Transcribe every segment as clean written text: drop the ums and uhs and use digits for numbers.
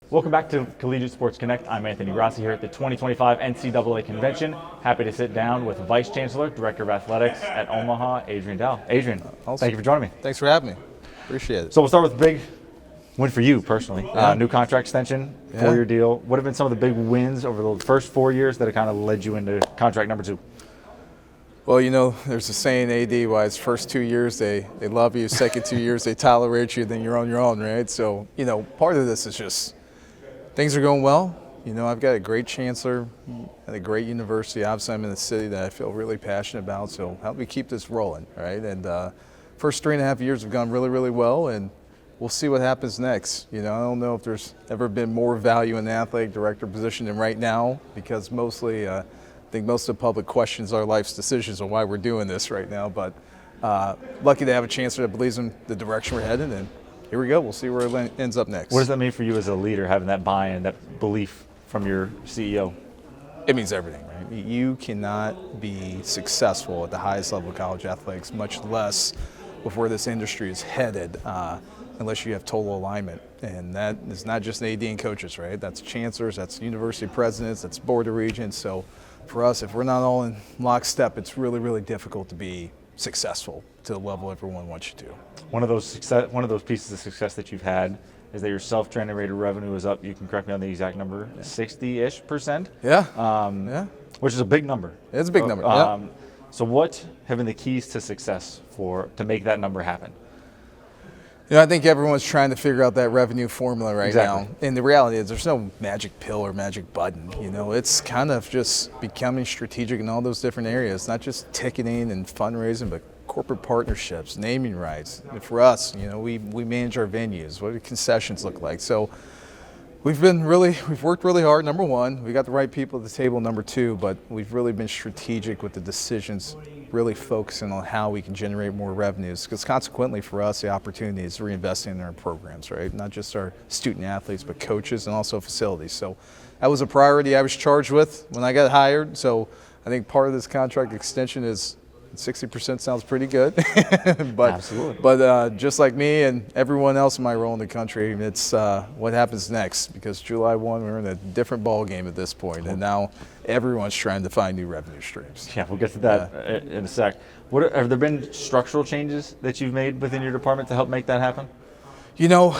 Welcome back to Collegiate Sports Connect. I'm Anthony Grassi here at the 2025 NCAA Convention. Happy to sit down with Vice Chancellor, Director of Athletics at Omaha, Adrian Dowell. Adrian, thank you for joining me. Thanks for having me. Appreciate it. So we'll start with a big win for you personally. New contract extension, 4-year deal. What have been some of the big wins over the first 4 years that have kind of led you into contract number 2? Well, you know, there's a saying AD-wise, first 2 years they love you, second 2 years they tolerate you, then you're on your own, right? So, you know, part of this is just things are going well. You know, I've got a great chancellor at a great university. Obviously, I'm in a city that I feel really passionate about, so help me keep this rolling, right? And first 3.5 years have gone really, really well, and we'll see what happens next. You know, I don't know if there's ever been more value in the athletic director position than right now, because mostly I think most of the public questions our life's decisions on why we're doing this right now. But lucky to have a chancellor that believes in the direction we're heading, and here we go. We'll see where it ends up next. What does that mean for you as a leader, having that buy-in, that belief from your CEO? It means everything, right? You cannot be successful at the highest level of college athletics, much less with where this industry is headed, unless you have total alignment. And that is not just AD and coaches, right? That's chancellors, that's university presidents, that's board of regents. So for us, if we're not all in lockstep, it's really, really difficult to be successful to the level everyone wants you to. One of those pieces of success that you've had is that your self-generated revenue is up. You can correct me on the exact number, 60-ish%. Yeah. Which is a big number. It's a big number. So what have been the keys to success to make that number happen? You know, I think everyone's trying to figure out that revenue formula right now. And the reality is there's no magic pill or magic button. You know, it's kind of just becoming strategic in all those different areas, not just ticketing and fundraising, but corporate partnerships, naming rights. And for us, you know, we manage our venues. What do concessions look like? So we've worked really hard, number one. We got the right people at the table, number two, but we've really been strategic with the decisions, really focusing on how we can generate more revenues, because consequently for us, the opportunity is reinvesting in our programs, right? Not just our student athletes, but coaches and also facilities. So that was a priority I was charged with when I got hired. So I think part of this contract extension is 60% sounds pretty good, but absolutely. But just like me and everyone else in my role in the country, it's what happens next, because July 1, we're in a different ball game at this point, and now everyone's trying to find new revenue streams. Yeah, we'll get to that in a sec. Have there been structural changes that you've made within your department to help make that happen? You know,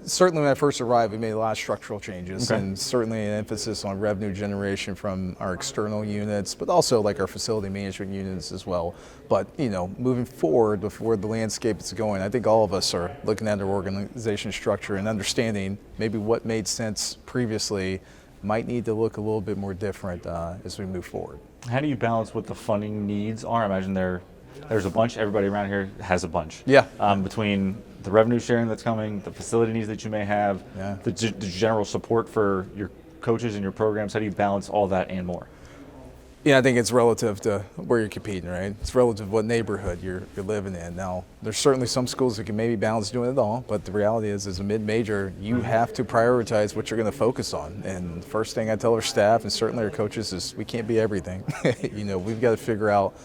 certainly when I first arrived, we made a lot of structural changes, and certainly an emphasis on revenue generation from our external units, but also like our facility management units as well. But, you know, moving forward with where the landscape is going, I think all of us are looking at our organization structure and understanding maybe what made sense previously might need to look a little bit more different as we move forward. How do you balance what the funding needs are? I imagine there's a bunch. Everybody around here has a bunch. Yeah. Between the revenue sharing that's coming, the facility needs that you may have, the general support for your coaches and your programs, how do you balance all that and more? Yeah, I think it's relative to where you're competing, right? It's relative to what neighborhood you're living in. Now, there's certainly some schools that can maybe balance doing it all, but the reality is, as a mid-major, you have to prioritize what you're going to focus on. And the first thing I tell our staff, and certainly our coaches, is we can't be everything. You know, we've got to figure out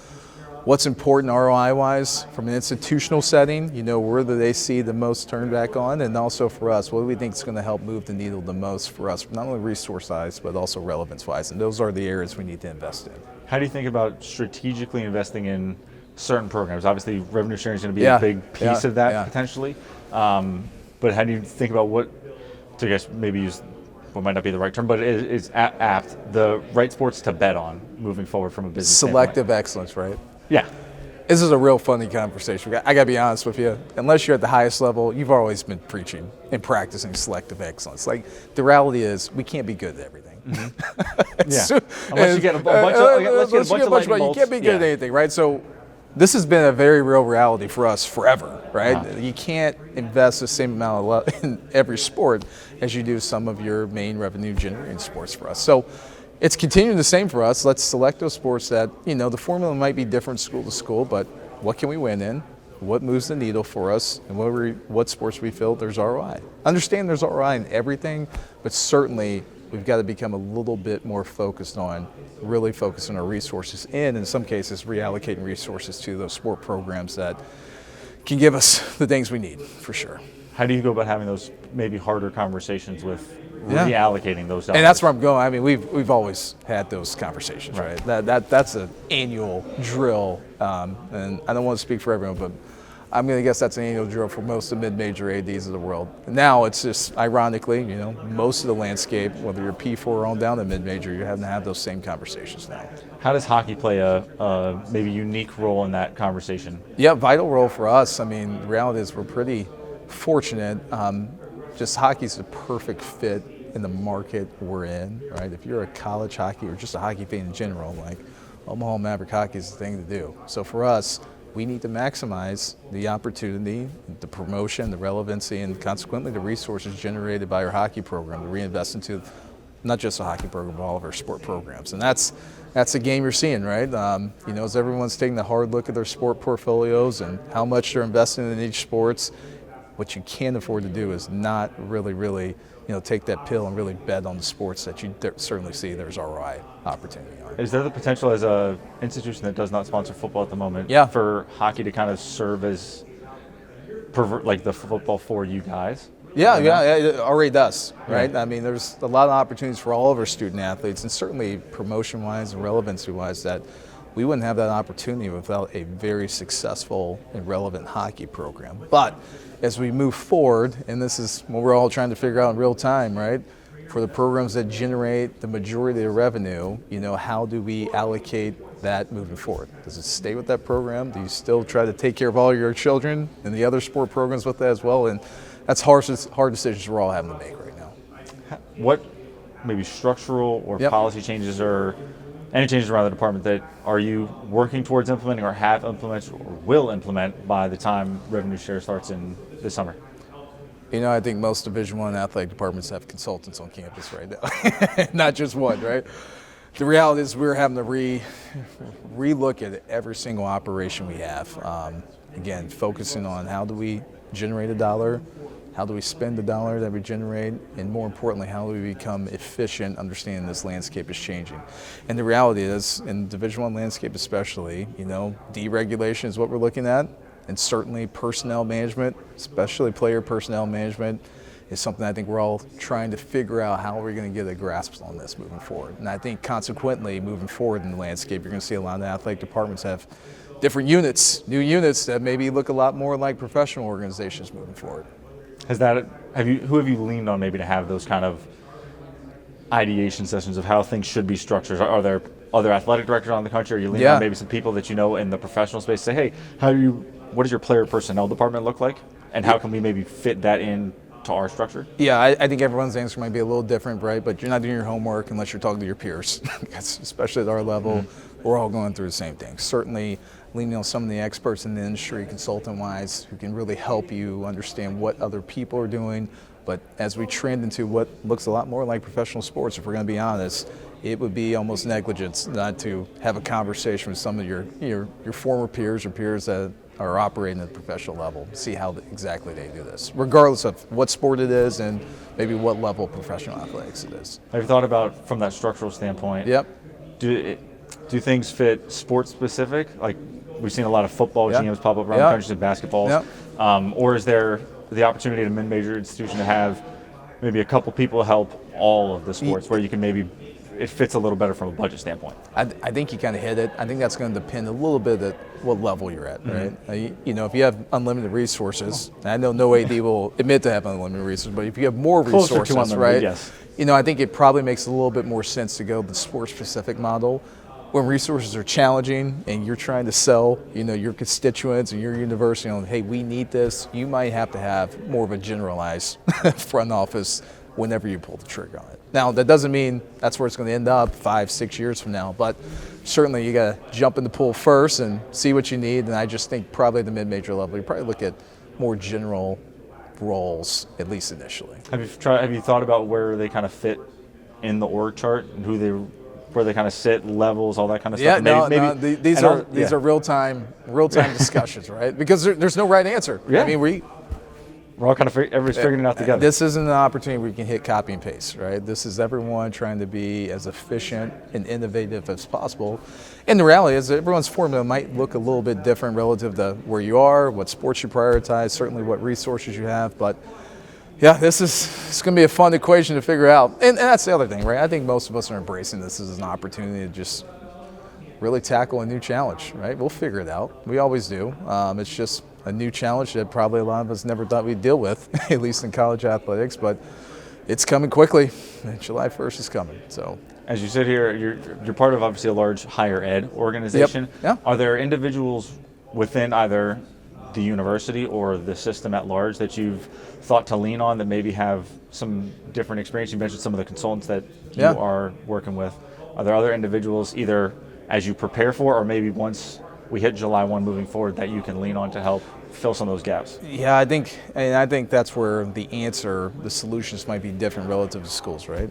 what's important ROI-wise from an institutional setting, you know, where do they see the most turn back on, and also for us, what do we think is going to help move the needle the most for us, not only resource-wise, but also relevance-wise, and those are the areas we need to invest in. How do you think about strategically investing in certain programs? Obviously, revenue sharing is going to be a big piece of that potentially, but how do you think about what, to I guess maybe use what might not be the right term, but it is apt, the right sports to bet on moving forward from a business Selective standpoint? excellence, right? Yeah. This is a real funny conversation. I got to be honest with you. Unless you're at the highest level, you've always been preaching and practicing selective excellence. Like, the reality is, we can't be good at everything. Unless you get a bunch of lightning bolts. You can't be good at anything, right? So this has been a very real reality for us forever, right? You can't invest the same amount in every sport as you do some of your main revenue generating sports for us. So it's continuing the same for us. Let's select those sports that, you know, the formula might be different school to school, but what can we win in? What moves the needle for us? And what sports we feel there's ROI. Understand there's ROI in everything, but certainly we've got to become a little bit more focused on really focusing our resources in some cases, reallocating resources to those sport programs that can give us the things we need, for sure. How do you go about having those maybe harder conversations with reallocating those dollars? And that's where I'm going. I mean, we've always had those conversations, right? That's an annual drill, and I don't want to speak for everyone, but I'm going to guess that's an annual drill for most of the mid-major ADs of the world. Now it's just, ironically, most of the landscape, whether you're P4 or on down to mid-major, you're having to have those same conversations now. How does hockey play a maybe unique role in that conversation? Yeah, vital role for us. I mean, the reality is we're pretty fortunate. Just hockey's the perfect fit in the market we're in, right? If you're a college hockey or just a hockey fan in general, like Omaha Maverick hockey is the thing to do. So for us, we need to maximize the opportunity, the promotion, the relevancy, and consequently the resources generated by our hockey program to reinvest into not just a hockey program, but all of our sport programs. And that's the game you're seeing, right? As everyone's taking a hard look at their sport portfolios and how much they're investing in each sports, what you can't afford to do is not really, take that pill and really bet on the sports that you certainly see there's ROI opportunity on. Is there the potential as an institution that does not sponsor football at the moment for hockey to kind of serve as like the football for you guys? Yeah, it already does, right? I mean, there's a lot of opportunities for all of our student athletes, and certainly promotion-wise and relevancy-wise that we wouldn't have that opportunity without a very successful and relevant hockey program. But as we move forward, and this is what we're all trying to figure out in real time, right? For the programs that generate the majority of the revenue, how do we allocate that moving forward? Does it stay with that program? Do you still try to take care of all your children and the other sport programs with that as well? And that's hard decisions we're all having to make right now. What maybe structural or policy changes or any changes around the department that are you working towards implementing or have implemented or will implement by the time revenue share starts in this summer? I think most Division I athletic departments have consultants on campus right now, not just one, right? The reality is we're having to re-look at every single operation we have. Again, focusing on how do we generate a dollar, how do we spend the dollar that we generate, and more importantly, how do we become efficient, understanding this landscape is changing. And the reality is, in the Division I landscape especially, deregulation is what we're looking at, and certainly personnel management, especially player personnel management, is something I think we're all trying to figure out how we're going to get a grasp on this moving forward. And I think consequently, moving forward in the landscape, you're going to see a lot of athletic departments have different units, new units that maybe look a lot more like professional organizations moving forward. Who have you leaned on maybe to have those kind of ideation sessions of how things should be structured? Are there other athletic directors on the country? Are you leaning on maybe some people that in the professional space? Say, hey, what does your player personnel department look like, and how can we maybe fit that in to our structure? Yeah, I think everyone's answer might be a little different, right? But you're not doing your homework unless you're talking to your peers. Especially at our level, we're all going through the same thing. Certainly leaning on some of the experts in the industry, consultant-wise, who can really help you understand what other people are doing. But as we trend into what looks a lot more like professional sports, if we're going to be honest, it would be almost negligence not to have a conversation with some of your former peers or peers that are operating at the professional level, see how exactly they do this, regardless of what sport it is and maybe what level of professional athletics it is. Have you thought about, from that structural standpoint, do things fit sports specific? Like we've seen a lot of football GMs pop up around the country, and basketballs. Or is there the opportunity at a mid-major institution to have maybe a couple people help all of the sports where you can maybe it fits a little better from a budget standpoint? I think you kind of hit it. I think that's going to depend a little bit at what level you're at, right? If you have unlimited resources, and I know no AD will admit to have unlimited resources, but if you have more resources, right? Yes. I think it probably makes a little bit more sense to go the sport-specific model. When resources are challenging and you're trying to sell, your constituents and your university on, hey, we need this, you might have to have more of a generalized front office whenever you pull the trigger on it. Now, that doesn't mean that's where it's going to end up 5-6 years from now, but certainly you got to jump in the pool first and see what you need. And I just think probably at the mid-major level, you probably look at more general roles, at least initially. Have you thought about where they kind of fit in the org chart and where they kind of sit, levels, all that kind of stuff? These are real-time discussions, right? Because there's no right answer. Yeah. I mean, We're all kind of everybody's figuring it out together. This isn't an opportunity where you can hit copy and paste, right? This is everyone trying to be as efficient and innovative as possible. And the reality is that everyone's formula might look a little bit different relative to where you are, what sports you prioritize, certainly what resources you have. But yeah, it's going to be a fun equation to figure out. And that's the other thing, right? I think most of us are embracing this as an opportunity to just really tackle a new challenge, right? We'll figure it out. We always do. It's just a new challenge that probably a lot of us never thought we'd deal with, at least in college athletics, but it's coming quickly. July 1st is coming. So, as you sit here, you're part of obviously a large higher ed organization. Yep. Yeah. Are there individuals within either the university or the system at large that you've thought to lean on that maybe have some different experience? You mentioned some of the consultants that you are working with. Are there other individuals either as you prepare for or maybe once we hit July 1 moving forward that you can lean on to help fill some of those gaps? Yeah, I think that's where the solutions might be different relative to schools, right?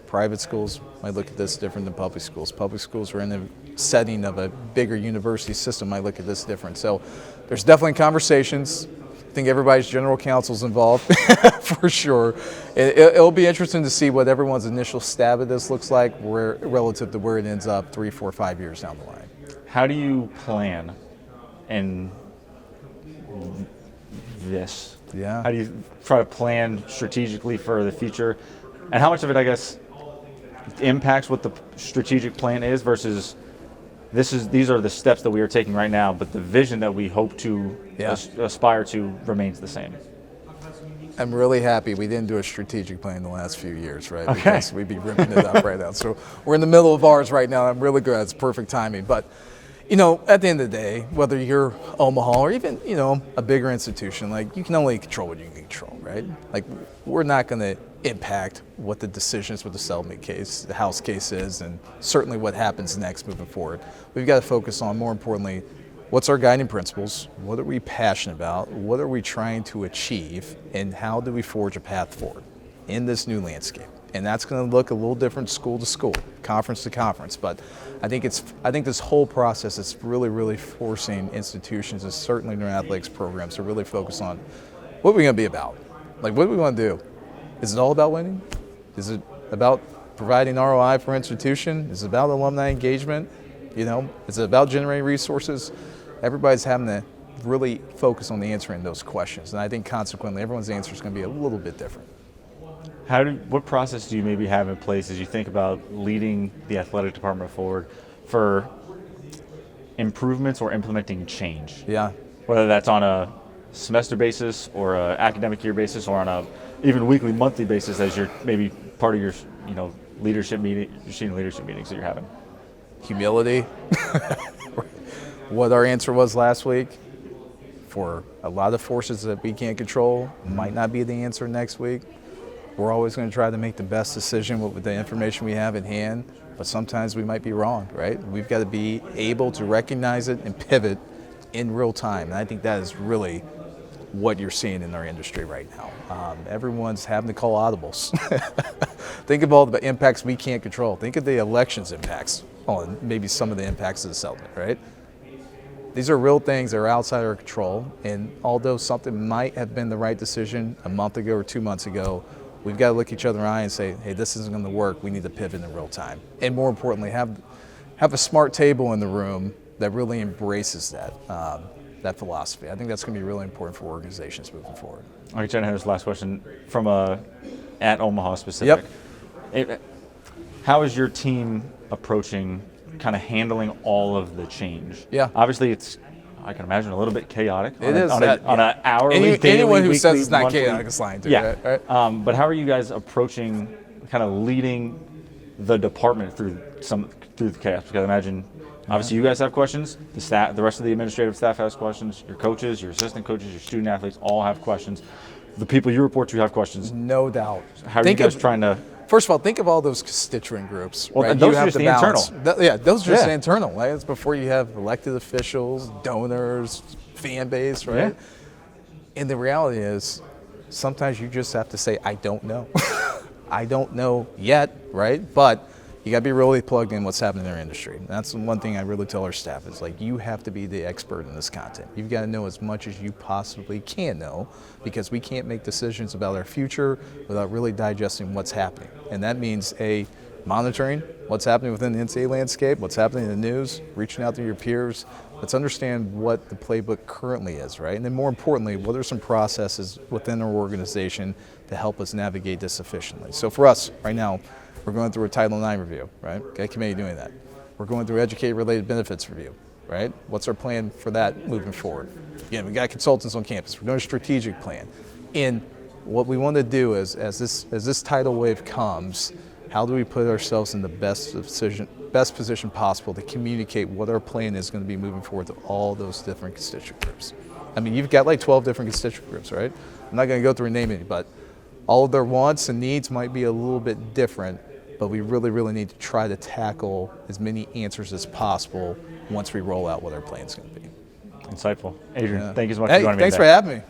Private schools might look at this different than public schools. Public schools are in the setting of a bigger university system might look at this different. So there's definitely conversations. I think everybody's general counsel's involved for sure. It'll be interesting to see what everyone's initial stab at this looks like relative to where it ends up 3, 4, 5 years down the line. How do you plan in this? Yeah. How do you try to plan strategically for the future? And how much of it, I guess, impacts what the strategic plan is versus these are the steps that we are taking right now, but the vision that we hope to aspire to remains the same? I'm really happy we didn't do a strategic plan in the last few years, right? Okay. Because we'd be ripping it up right now. So we're in the middle of ours right now. I'm really glad. It's perfect timing. But at the end of the day, whether you're Omaha or even, a bigger institution, like you can only control what you can control, right? Like we're not going to impact what the decisions with the settlement case, the House case is, and certainly what happens next moving forward. We've got to focus on, more importantly, what's our guiding principles? What are we passionate about? What are we trying to achieve? And how do we forge a path forward in this new landscape? And that's going to look a little different school to school, conference to conference. But I think this whole process is really, really forcing institutions, and certainly their athletics programs, to really focus on what we're going to be about. Like, what do we want to do? Is it all about winning? Is it about providing ROI for institution? Is it about alumni engagement? Is it about generating resources? Everybody's having to really focus on the answering those questions. And I think consequently, everyone's answer is going to be a little bit different. What process do you maybe have in place as you think about leading the athletic department forward for improvements or implementing change? Yeah. Whether that's on a semester basis or an academic year basis or on a even weekly, monthly basis as you're maybe part of your, leadership senior leadership meetings that you're having. Humility. What our answer was last week for a lot of forces that we can't control might not be the answer next week. We're always going to try to make the best decision with the information we have in hand, but sometimes we might be wrong, right? We've got to be able to recognize it and pivot in real time. And I think that is really what you're seeing in our industry right now. Everyone's having to call audibles. Think of all the impacts we can't control. Think of the elections impacts on maybe some of the impacts of the settlement, right? These are real things that are outside our control, and although something might have been the right decision a month ago or 2 months ago, we've got to look each other in the eye and say, hey, this isn't going to work. We need to pivot in real time. And more importantly, have a smart table in the room that really embraces that philosophy. I think that's going to be really important for organizations moving forward. All right, Jen, I have this last question from at Omaha specific. Yep. How is your team approaching kind of handling all of the change? Yeah. Obviously, it's, I can imagine, a little bit chaotic. It is. On an hourly, daily, anyone who weekly, says it's not monthly, chaotic is lying to yeah. you, right? But how are you guys approaching kind of leading the department through the chaos? Because I imagine, obviously, you guys have questions. The staff, the rest of the administrative staff has questions. Your coaches, your assistant coaches, your student athletes all have questions. The people you report to have questions. No doubt. How are you guys trying to? First of all, think of all those constituent groups. Well, right? those are just the internal. Those are just internal. Right? It's before you have elected officials, donors, fan base, right? Yeah. And the reality is, sometimes you just have to say, I don't know. I don't know yet, right? But you got to be really plugged in what's happening in their industry. And that's one thing I really tell our staff is like, you have to be the expert in this content. You've got to know as much as you possibly can know, because we can't make decisions about our future without really digesting what's happening. And that means monitoring what's happening within the NCAA landscape, what's happening in the news, reaching out to your peers. Let's understand what the playbook currently is, right? And then more importantly, what are some processes within our organization to help us navigate this efficiently? So for us, right now, we're going through a Title IX review, right? Got a committee doing that. We're going through educate-related benefits review, right? What's our plan for that moving forward? Again, we got consultants on campus. We're doing a strategic plan. And what we want to do is, as this tidal wave comes, how do we put ourselves in the best position possible to communicate what our plan is going to be moving forward to all those different constituent groups? I mean, you've got like 12 different constituent groups, right? I'm not going to go through and name any, but all of their wants and needs might be a little bit different, but we really, really need to try to tackle as many answers as possible once we roll out what our plan is going to be. Insightful. Adrian, thank you so much for joining me today. Thanks for having me.